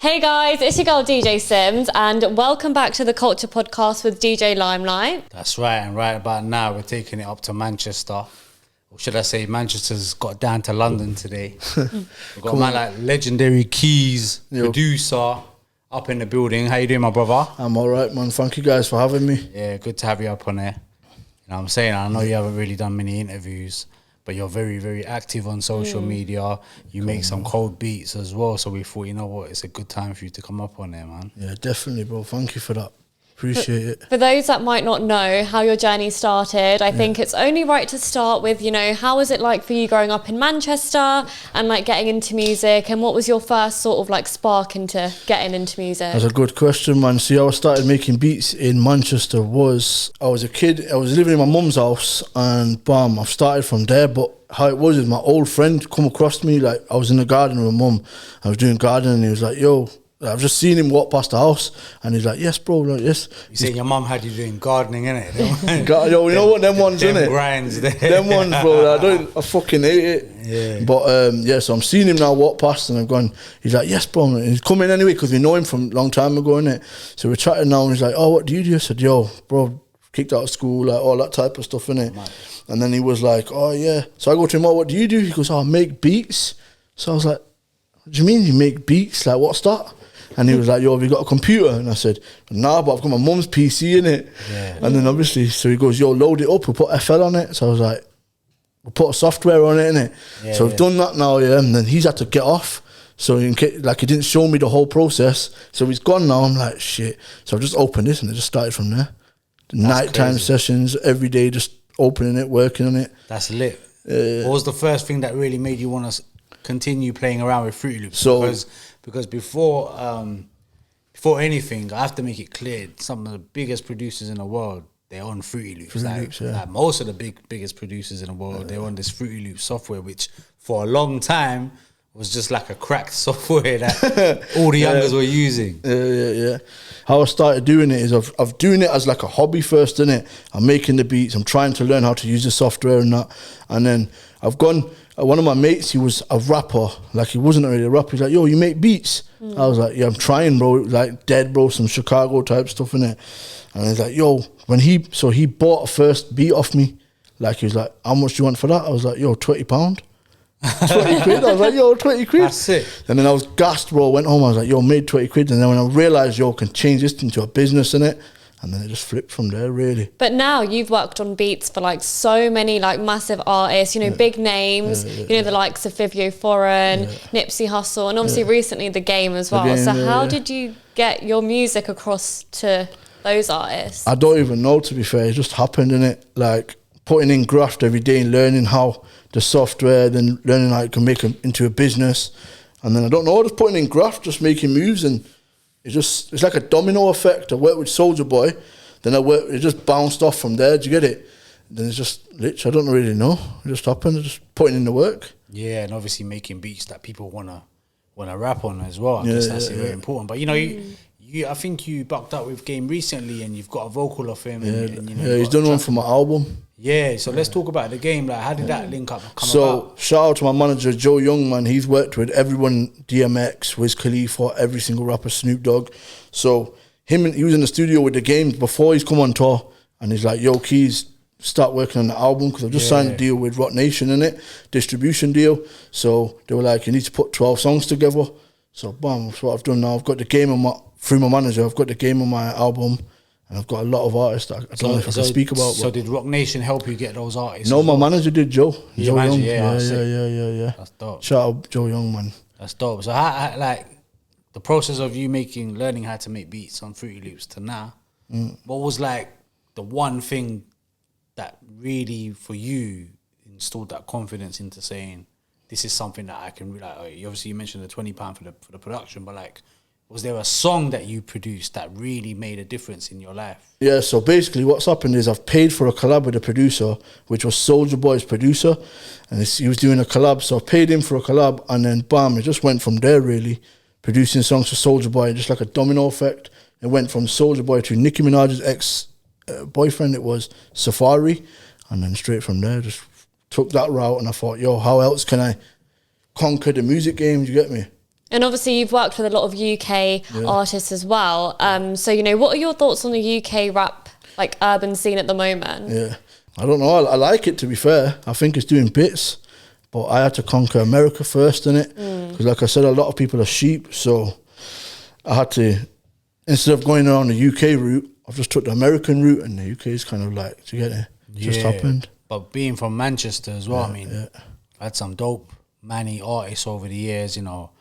Hey guys, it's your girl DJ Simz and welcome back to the Culture Podcast with DJ Limelight. That's right, and right about now we're taking it up to Manchester. Or should I say Manchester's got down to London today. We've got a man like LegendaryKeyzz, producer, up in the building. How you doing, my brother? I'm alright, man. Thank you guys for having me. Yeah, good to have you up on there. You know what I'm saying? I know you haven't really done many interviews, but you're very, very active on social media. You make some cold beats as well. So we thought, you know what, it's a good time for you to come up on there, man. Yeah, definitely, bro. Thank you for that. Appreciate it. For those that might not know how your journey started, I think it's only right to start with, you know, how was it like for you growing up in Manchester and like getting into music, and what was your first sort of like spark into getting into music? That's a good question, man. See, how I started making beats in Manchester was, I was a kid, I was living in my mum's house and bam, I've started from there. But how it was is my old friend come across me, like I was in the garden with my mum, I was doing gardening and he was like, yo, I've just seen him walk past the house and he's like, yes, bro, like, yes. You saying your mum had you doing gardening, innit? Yo, you know what, them ones, innit? Grinds there. Them ones, bro, I fucking hate it. Yeah. But, yeah, so I'm seeing him now walk past and I've gone, he's like, yes, bro. And he's coming anyway because we know him from a long time ago, innit? So we're chatting now and he's like, oh, what do you do? I said, yo, bro, kicked out of school, like all that type of stuff, innit? Man. And then he was like, oh, yeah. So I go to him, oh, what do you do? He goes, oh, I make beats. So I was like, what do you mean you make beats? Like, what's that? And he was like, yo, have you got a computer? And I said, nah, but I've got my mum's PC in it. Yeah. And then obviously, so he goes, yo, load it up, we'll put FL on it. So I was like, we'll put a software on it, innit? Yeah, so we've done that now, yeah. And then he's had to get off. So like he didn't show me the whole process. So he's gone now. I'm like, shit. So I've just opened this and it just started from there. Nighttime sessions, every day, just opening it, working on it. That's lit. What was the first thing that really made you want to continue playing around with Fruity Loops? So, because before anything, I have to make it clear, some of the biggest producers in the world, they're on Fruity Loops. Like most of the biggest producers in the world, they're on this Fruity Loops software, which for a long time was just like a cracked software that all the youngers were using. Yeah. How I started doing it is I've doing it as like a hobby first, innit? I'm making the beats, I'm trying to learn how to use the software and that. And then I've gone, one of my mates, he was a rapper, like he wasn't really a rapper, he's like, yo, you make beats? I was like, yeah, I'm trying, bro, like dead, bro, some Chicago type stuff in it. And he's like, yo, so he bought a first beat off me, like he was like, how much do you want for that? I was like, yo, £20. 20 quid. I was like, yo, 20 quid. That's it. And then I was gassed, bro, went home, I was like, yo, made 20 quid. And then when I realised, yo, I can change this into a business, innit? And then it just flipped from there, really. But now you've worked on beats for like so many like massive artists, you know, big names, you know, the likes of Vivio Foreign, Nipsey Hussle, and obviously recently The Game as well. So how did you get your music across to those artists? I don't even know, to be fair. It just happened, innit? Like putting in graft every day and learning how the software, then learning how you can make it into a business. And then I don't know, just putting in graft, just making moves, and it's like a domino effect. I worked with Soulja Boy, then it just bounced off from there. Do you get it? Then it's just literally, I don't really know. It just happened. Just putting in the work. Yeah, and obviously making beats that people wanna rap on as well. I guess that's very important. But you know, I think you bucked up with Game recently, and you've got a vocal of him. And you know, he's done one for my album. Yeah, so let's talk about The Game. Like, how did that link up come about? Shout out to my manager, Joe Young, man. He's worked with everyone, DMX, Wiz Khalifa, every single rapper, Snoop Dogg. So he was in the studio with The Game before he's come on tour, and he's like, yo, Keyzz, start working on the album, because I've just signed a deal with Rock Nation, innit? Distribution deal. So they were like, you need to put 12 songs together. So bam, that's what I've done now. I've got The Game through my manager, I've got The Game on my album. And I've got a lot of artists that I don't know if I can speak about. So did Rock Nation help you get those artists? No, my manager did, Joe. Joe Young. Yeah. That's dope. Shout out Joe Young, man. That's dope. So how like the process of you learning how to make beats on Fruity Loops to now, what was like the one thing that really for you installed that confidence into saying, this is something that I can like, obviously you mentioned the £20 for the production, but like, was there a song that you produced that really made a difference in your life? Yeah, so basically what's happened is I've paid for a collab with a producer, which was Soulja Boy's producer, and he was doing a collab, so I paid him for a collab, and then bam, it just went from there, really, producing songs for Soulja Boy, just like a domino effect. It went from Soulja Boy to Nicki Minaj's ex-boyfriend, it was Safari, and then straight from there, just took that route, and I thought, yo, how else can I conquer the music game, do you get me? And obviously you've worked with a lot of UK artists as well. So, you know, what are your thoughts on the UK rap, like urban scene at the moment? Yeah, I don't know. I like it, to be fair. I think it's doing bits, but I had to conquer America first, innit? Because like I said, a lot of people are sheep, so I had to, instead of going around the UK route, I've just took the American route, and the UK is kind of like, do you get it? Just happened. But being from Manchester as well, I mean, I had some dope Manny artists over the years, you know.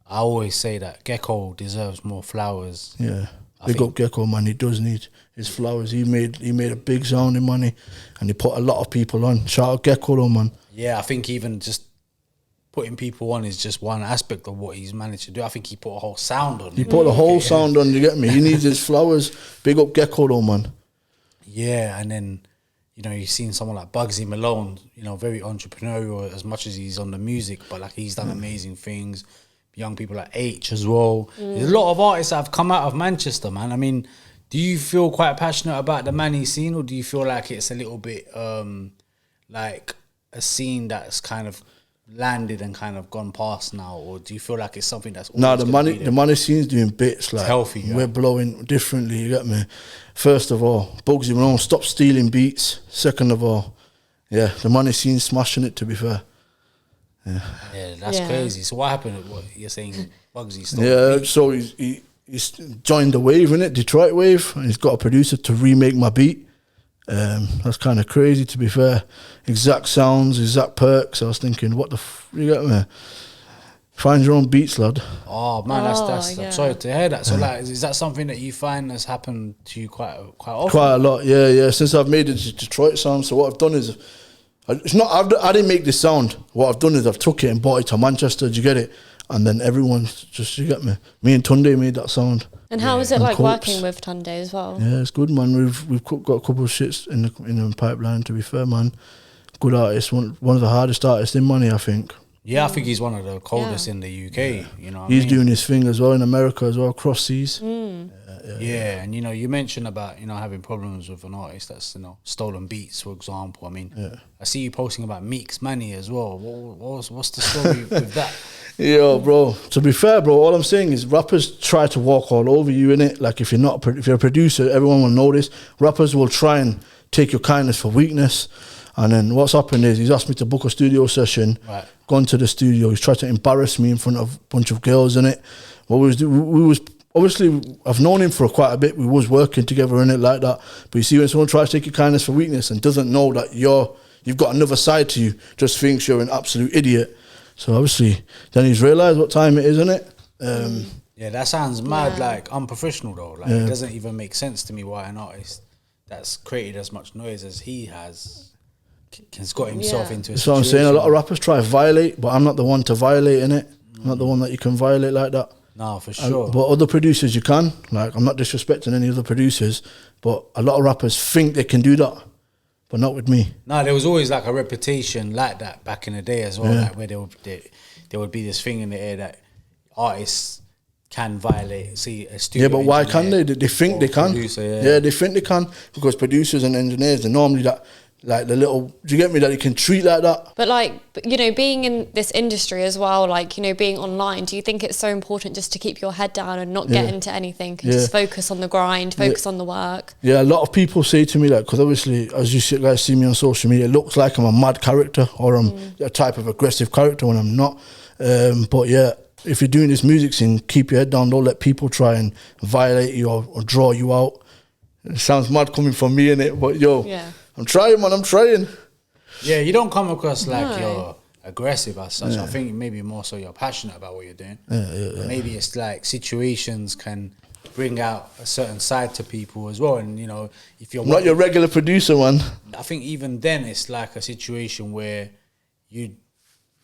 I always say that Gecko deserves more flowers. Yeah, big up Gecko, man. He does need his flowers. He made a big sound in Money, and he put a lot of people on. Shout out Gecko though, man. Yeah, I think even just putting people on is just one aspect of what he's managed to do. I think he put a whole sound on. He put a whole sound on, you get me? He needs his flowers. Big up Gecko though, man. Yeah, and then, you know, you've seen someone like Bugsy Malone, you know, very entrepreneurial as much as he's on the music, but like he's done amazing things. Young people like H as well. There's a lot of artists that have come out of Manchester, man. I mean, do you feel quite passionate about the Manny scene, or do you feel like it's a little bit like a scene that's kind of landed and kind of gone past now, or do you feel like it's something that's the Manny scene's doing bits, like healthy? We're blowing differently, you get me? First of all, Bugsy Malone, stop stealing beats. Second of all, the Manny scene's smashing it, to be fair. Yeah, that's crazy. So what happened? What you're saying, Bugsy stole? Yeah, so he's joined the wave, innit? Detroit wave, and he's got a producer to remake my beat. That's kind of crazy, to be fair. Exact sounds, exact perks. I was thinking, what the you get me? Find your own beats, lad. Oh man, that's I'm sorry to hear that. So like, is that something that you find has happened to you quite often? Quite a lot, yeah. Since I've made the Detroit sound, so what I've done is, it's not. I didn't make this sound. What I've done is I've took it and brought it to Manchester. Do you get it? And then everyone's just, you get me? Me and Tunde made that sound. And how is it like working with Tunde as well? Yeah, it's good, man. We've got a couple of shits in the pipeline, to be fair, man. Good artist, one of the hardest artists in Money, I think. Yeah, I think he's one of the coldest in the UK. You know, he's doing his thing as well in America as well, cross seas. Yeah, and you know, you mentioned about, you know, having problems with an artist that's, you know, stolen beats, for example. I mean, I see you posting about Meekz Manny as well. What's the story with that? Yo, bro. To be fair, bro, all I'm saying is rappers try to walk all over you, innit? Like if you're a producer, everyone will know this. Rappers will try and take your kindness for weakness. And then what's happened is he's asked me to book a studio session. Right. Gone to the studio. He's tried to embarrass me in front of a bunch of girls, innit? What we was obviously, I've known him for quite a bit. We was working together in it like that. But you see, when someone tries to take your kindness for weakness and doesn't know that you've got another side to you, just thinks you're an absolute idiot. So obviously, then he's realised what time it is, isn't it? Yeah, that sounds mad, like unprofessional though. Like it doesn't even make sense to me why an artist that's created as much noise as he has got himself into a situation. That's what I'm saying. A lot of rappers try to violate, but I'm not the one to violate, innit? I'm not the one that you can violate like that. No, for sure. But other producers you can. Like, I'm not disrespecting any other producers, but a lot of rappers think they can do that, but not with me. No, there was always like a reputation like that back in the day as well, like where there would be this thing in the air that artists can violate. See, a studio. Yeah, but why can they? They think they can. Producer, they think they can, because producers and engineers, they're normally that. Like the little, do you get me, that you can treat like that? But like, you know, being in this industry as well, like, you know, being online, do you think it's so important just to keep your head down and not get into anything? Just focus on the grind, focus on the work? Yeah, a lot of people say to me, like, because obviously, as you guys see me on social media, it looks like I'm a mad character or I'm a type of aggressive character when I'm not. But yeah, if you're doing this music scene, keep your head down. Don't let people try and violate you or draw you out. It sounds mad coming from me, innit? But yo... I'm trying, man. I'm trying. Yeah, you don't come across like you're aggressive as such. I think maybe more so you're passionate about what you're doing. Maybe it's like situations can bring out a certain side to people as well. And, you know, if you're... not your regular producer, man. I think even then it's like a situation where you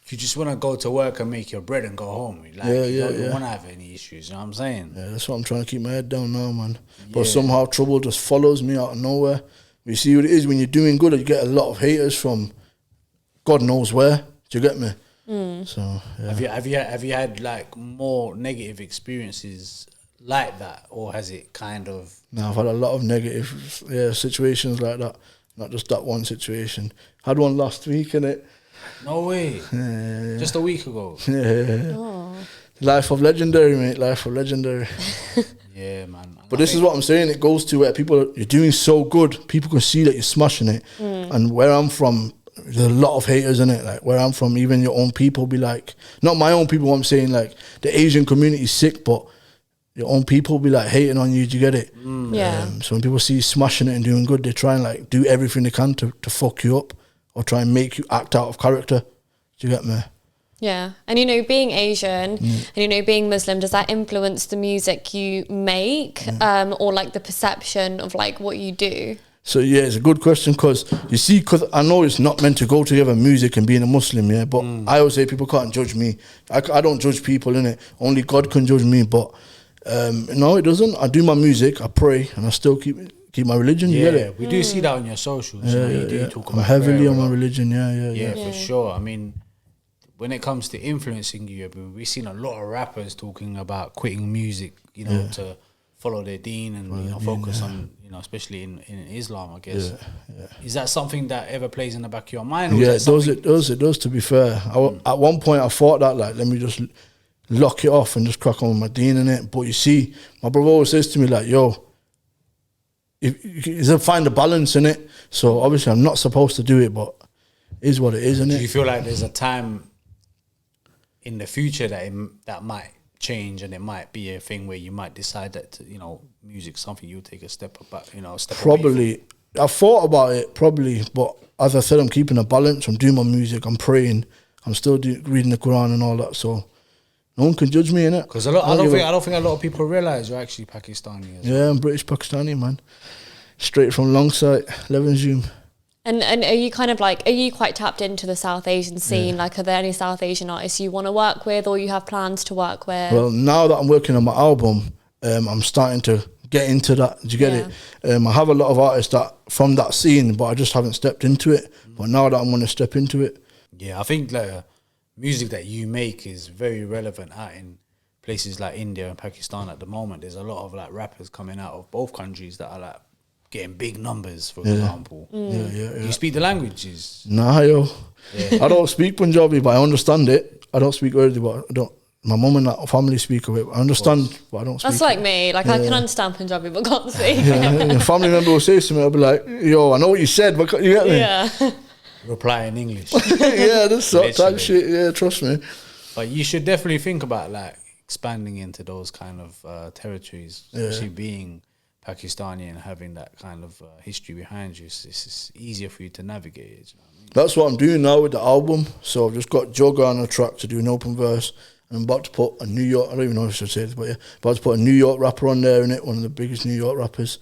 just want to go to work and make your bread and go home. Like, you don't want to have any issues, you know what I'm saying? Yeah, that's what I'm trying to keep my head down now, man. But somehow trouble just follows me out of nowhere. You see what it is when you're doing good, you get a lot of haters from God knows where. Do you get me? So have you had like more negative experiences like that, or has it kind of? No, I've had a lot of negative situations like that. Not just that one situation. Had one last week, innit? No way. Just a week ago. Yeah. Life of legendary, mate. Life of legendary. Yeah, man. But this is what I'm saying. It goes to where you're doing so good. People can see that you're smashing it. And where I'm from, there's a lot of haters in it. Like where I'm from, even your own people be like, not my own people. I'm saying like the Asian community is sick, but your own people be like hating on you. Do you get it? Yeah. So when people see you smashing it and doing good, they try and like do everything they can to fuck you up or try and make you act out of character. Do you get me? Yeah. And, you know, being Asian and, you know, being Muslim, does that influence the music you make or like the perception of like what you do? So yeah, it's a good question because you see, because I know it's not meant to go together, music and being a Muslim, yeah. But I always say people can't judge me. I don't judge people, innit? Only God can judge me. But no, it doesn't. I do my music, I pray, and I still keep my religion. You get it? We do see that on your socials. Yeah, you do talk about I'm heavily prayer on a my lot. religion. Yeah, For sure. I mean, when it comes to influencing you, I mean, we've seen a lot of rappers talking about quitting music, you know, to follow their deen and you know, focus on, you know, especially in Islam, I guess. Is that something that ever plays in the back of your mind? Or Yeah, is it does. To be fair, at one point I thought that like, let me just lock it off and just crack on with my deen in it. But you see, my brother always says to me like, yo, you find a balance in it. So obviously I'm not supposed to do it, but it is what it is, isn't it? Do you feel like there's a time in the future that that might change and it might be a thing where you might decide that, you know, music's something you'll take a step back, you know, a step away Probably. I thought about it, probably, but as I said, I'm keeping a balance. I'm doing my music, I'm praying, I'm still reading the Quran and all that, so no one can judge me, innit? Because I don't think a lot of people realise you're actually Pakistani as well. Yeah, I'm British Pakistani, man. Straight from Longsight, Levenshulme. And are you kind of like, are you quite tapped into the South Asian scene? Like, are there any South Asian artists you want to work with or you have plans to work with? Well, now that I'm working on my album, I'm starting to get into that. Do you get it? I have a lot of artists that from that scene, but I just haven't stepped into it. But now that I'm going to step into it. Yeah, I think like music that you make is very relevant out in places like India and Pakistan at the moment. There's a lot of like rappers coming out of both countries that are like getting big numbers, for example. Do you speak the languages? Nah, yo. I don't speak Punjabi, but I understand it. I don't speak Urdu, but I don't. My mum and that family speak of it. I understand, but I don't speak. That's like me. Like, I can understand Punjabi, but can't speak. A family member will say to me, I'll be like, yo, I know what you said, but you get me? Yeah. Reply in English. Yeah, this sort of type shit. Yeah, trust me. But you should definitely think about like expanding into those kind of territories, especially being Pakistani and having that kind of history behind you. It's easier for you to navigate it. You know what I mean? That's what I'm doing now with the album. So I've just got Jogger on a track to do an open verse. And I'm about to put a New York, I don't even know if I should say this, but yeah, about to put a New York rapper on there in it, one of the biggest New York rappers.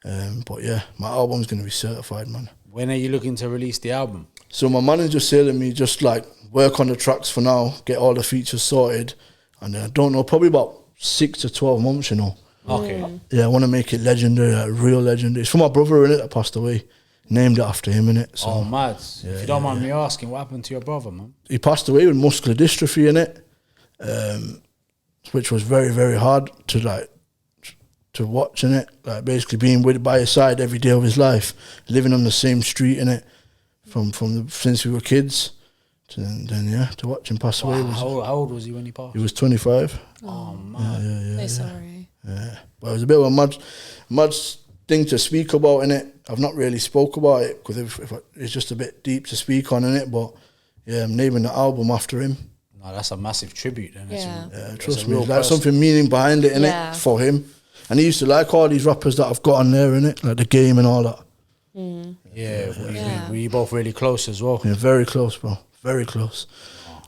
But yeah, my album's going to be certified, man. When are you looking to release the album? So my manager's telling me just like work on the tracks for now, get all the features sorted. And then I don't know, probably about 6 to 12 months, you know. Okay. Yeah, I want to make it legendary, like real legendary. It's for my brother, innit, that passed away. Named it after him, innit. So, Oh, mad. If you don't mind me asking, what happened to your brother, man? he passed away with muscular dystrophy, innit. Which was very, very hard to watch, innit. Like basically being by his side every day of his life, living on the same street, innit. Since we were kids. To watch him pass away. How old was he when he passed? He was 25. Oh, man. So sorry. Yeah, but it was a bit of a mad thing to speak about, innit. I've not really spoke about it because it's just a bit deep to speak on, innit. But yeah, I'm naming the album after him. No, that's a massive tribute. Then. Yeah. Trust me, there's like something meaning behind it, innit, for him. And he used to like all these rappers that I've got on there, innit, like The Game and all that. Were you both really close as well? Yeah, very close, bro. Very close.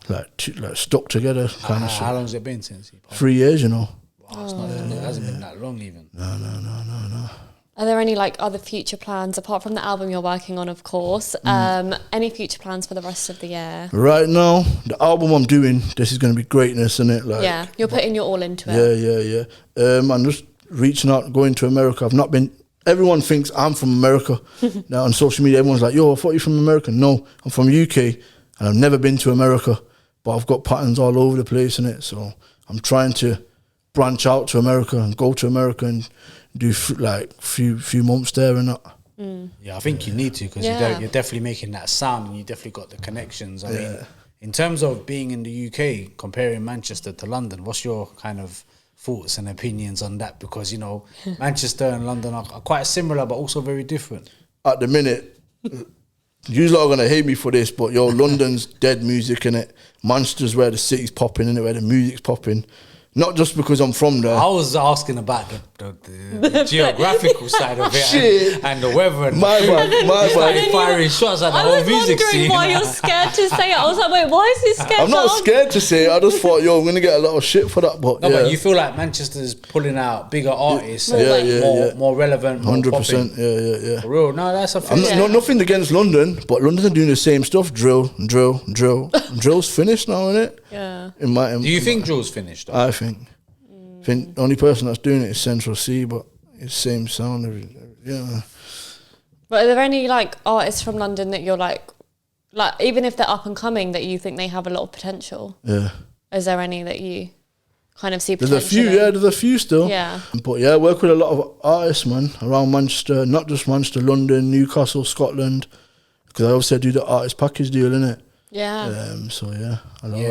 Like stuck together kind of shit. How long has it been since he passed? 3 years, you know. Wow, it hasn't been that long even. No. Are there any like other future plans apart from the album you're working on, of course? Any future plans for the rest of the year? Right now, the album I'm doing, this is going to be greatness, isn't it? Like, Yeah, you're putting your all into it. Yeah. I'm just reaching out, going to America. I've not been. Everyone thinks I'm from America. Now on social media, everyone's like, "Yo, I thought you're from America." No, I'm from UK, and I've never been to America, but I've got patterns all over the place in it. So I'm trying to branch out to America and go to America and do few months there and that. Yeah, I think you need to because you're definitely making that sound and you definitely got the connections. I mean, In terms of being in the UK, comparing Manchester to London, what's your kind of thoughts and opinions on that? Because, you know, Manchester and London are quite similar, but also very different. At the minute, you lot are going to hate me for this, but yo, London's dead music in it. Manchester's where the city's popping in it, where the music's popping. Not just because I'm from there. I was asking about the geographical side of it and the weather. And my bad. Firing shots at the whole music scene. I was wondering why you're scared to say it. I was like, wait, why is he scared? I'm not scared to say it. I just thought, yo, I'm going to get a lot of shit for that. But, but you feel like Manchester's pulling out bigger artists, more relevant, more 100%. Yeah. For real, no, that's a thing. Nothing against London, but London are doing the same stuff. Drill. Drill's finished now, isn't it? Yeah. Do you think drill's finished? Though? I think the only person that's doing it is Central C, but it's same sound. Yeah. But are there any like artists from London that you're like even if they're up and coming, that you think they have a lot of potential? Yeah. Is there any that you kind of see potential? There's a few still. Yeah. But yeah, I work with a lot of artists, man, around Manchester, not just Manchester, London, Newcastle, Scotland, because I also do the artist package deal, innit? Yeah. So yeah.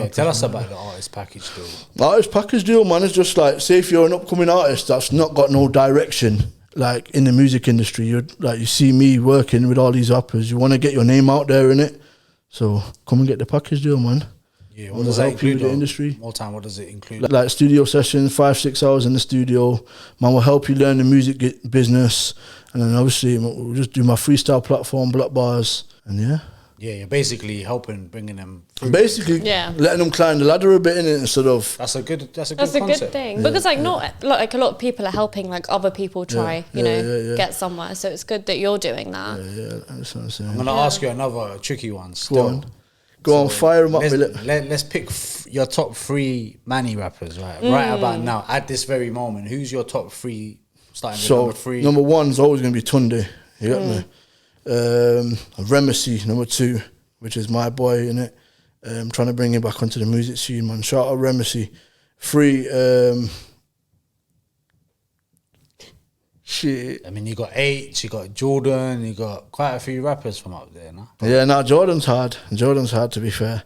Tell us about the artist package deal. Artist package deal, man, is just like, say if you're an upcoming artist that's not got no direction, like in the music industry, you see me working with all these rappers, you want to get your name out there, innit? So come and get the package deal, man. Yeah, what does that include? The industry. More time, what does it include? Like studio sessions, 5-6 hours in the studio. Man will help you learn the music business, and then obviously we'll just do my freestyle platform, Block Bars, and yeah. Yeah, you're basically helping, bringing them through. Basically, letting them climb the ladder a bit in it instead of. That's a good good thing, because not like a lot of people are helping like other people try, get somewhere. So it's good that you're doing that. Yeah, that's what I'm saying. I'm gonna ask you another tricky one. Go on, fire them up. Let's pick your top 3 Manny rappers right about now at this very moment. Who's your top 3? Starting with number 3. Number 1's always gonna be Tunde. You got me. Remedy, number 2, which is my boy, innit? Trying to bring him back onto the music scene, man. Shout out Remedy. 3, shit. I mean, you got H, you got Jordan, you got quite a few rappers from up there, no? Yeah, Jordan's hard. Jordan's hard, to be fair.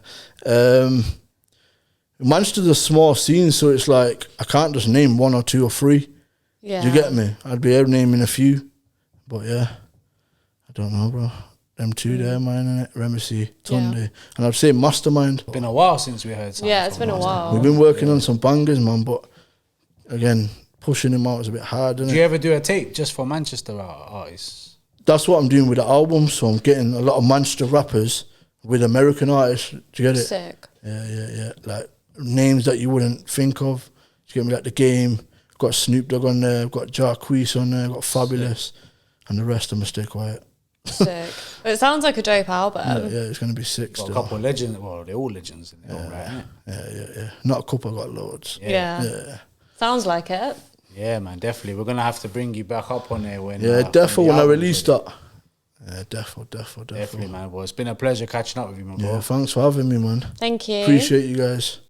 Manchester's a small scene, so it's like I can't just name 1 or 2 or 3. Yeah. Do you get me? I'd be able to name a few, but yeah. I don't know, bro. Them 2 there, man, innit? Remedy, Tunde. And I'd say Mastermind. It's been a while since we heard something. Yeah, it's been a while. We've been working on some bangers, man, but again, pushing him out is a bit hard, innit? Do you ever do a tape just for Manchester artists? That's what I'm doing with the album, so I'm getting a lot of Manchester rappers with American artists. Do you get it? Sick. Yeah. Like names that you wouldn't think of. Do you get me? Like The Game. I've got Snoop Dogg on there. I've got Jarqueeze on there. I've got Fabulous. And the rest I'm going to stay quiet. Sick. It sounds like a dope album. Yeah, it's going to be sick still. A couple of legends. Well, they're all legends in their own right, innit? Yeah. Not a couple, I got loads. Yeah. Sounds like it. Yeah, man, definitely. We're going to have to bring you back up on there when... Yeah, definitely when I release that. Yeah, definitely. Definitely, man. Well, it's been a pleasure catching up with you, my bro. Yeah, thanks for having me, man. Thank you. Appreciate you guys.